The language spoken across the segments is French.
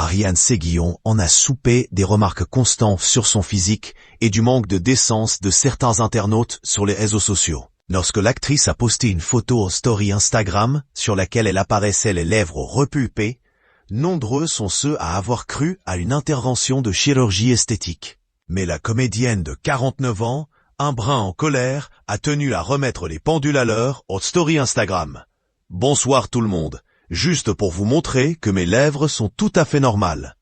Ariane Séguillon en a soupé des remarques constantes sur son physique et du manque de décence de certains internautes sur les réseaux sociaux. Lorsque l'actrice a posté une photo en story Instagram sur laquelle elle apparaissait les lèvres repulpées, nombreux sont ceux à avoir cru à une intervention de chirurgie esthétique. Mais la comédienne de 49 ans, un brin en colère, a tenu à remettre les pendules à l'heure en story Instagram. Bonsoir tout le monde, juste pour vous montrer que mes lèvres sont tout à fait normales.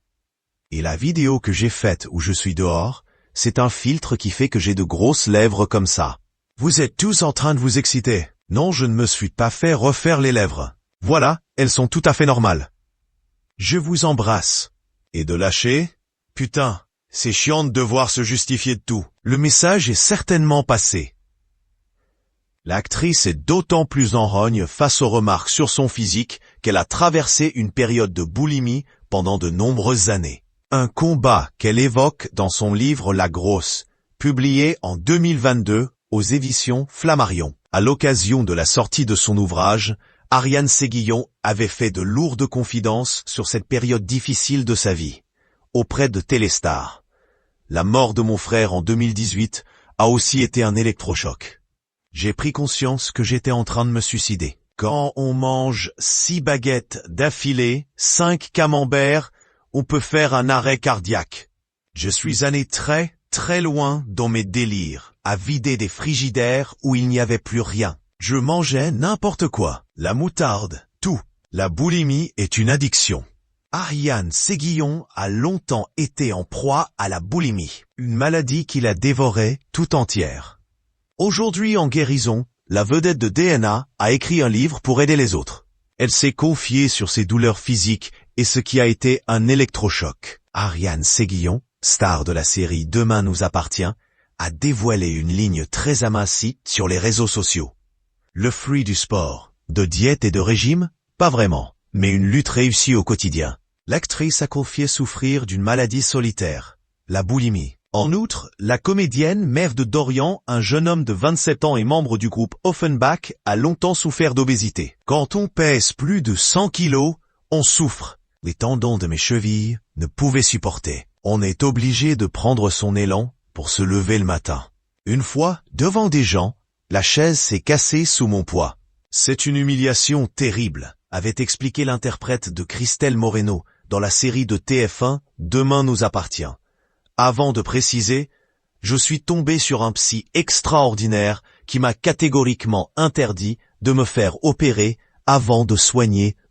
Et la vidéo que j'ai faite où je suis dehors, c'est un filtre qui fait que j'ai de grosses lèvres comme ça. Vous êtes tous en train de vous exciter. Non, je ne me suis pas fait refaire les lèvres. Voilà, elles sont tout à fait normales. Je vous embrasse. Et de lâcher? Putain, c'est chiant de devoir se justifier de tout. Le message est certainement passé. L'actrice est d'autant plus en rogne face aux remarques sur son physique qu'elle a traversé une période de boulimie pendant de nombreuses années. Un combat qu'elle évoque dans son livre La Grosse, publié en 2022 aux éditions Flammarion. À l'occasion de la sortie de son ouvrage, Ariane Séguillon avait fait de lourdes confidences sur cette période difficile de sa vie, auprès de Téléstar. La mort de mon frère en 2018 a aussi été un électrochoc. J'ai pris conscience que j'étais en train de me suicider. Quand on mange 6 baguettes d'affilée, 5 camemberts, on peut faire un arrêt cardiaque. Je suis allé très, très loin dans mes délires, à vider des frigidaires où il n'y avait plus rien. Je mangeais n'importe quoi, la moutarde, tout. La boulimie est une addiction. Ariane Séguillon a longtemps été en proie à la boulimie, une maladie qui la dévorait tout entière. Aujourd'hui en guérison, la vedette de DNA a écrit un livre pour aider les autres. Elle s'est confiée sur ses douleurs physiques et ce qui a été un électrochoc. Ariane Séguillon, star de la série Demain nous appartient, a dévoilé une ligne très amincie sur les réseaux sociaux. Le fruit du sport, de diète et de régime? Pas vraiment, mais une lutte réussie au quotidien. L'actrice a confié souffrir d'une maladie solitaire, la boulimie. En outre, la comédienne, mère de Dorian, un jeune homme de 27 ans et membre du groupe Offenbach, a longtemps souffert d'obésité. Quand on pèse plus de 100 kilos, on souffre. Les tendons de mes chevilles ne pouvaient supporter. On est obligé de prendre son élan pour se lever le matin. Une fois, devant des gens, la chaise s'est cassée sous mon poids. C'est une humiliation terrible, avait expliqué l'interprète de Christelle Moreno dans la série de TF1 Demain nous appartient. Avant de préciser, je suis tombé sur un psy extraordinaire qui m'a catégoriquement interdit de me faire opérer avant de soigner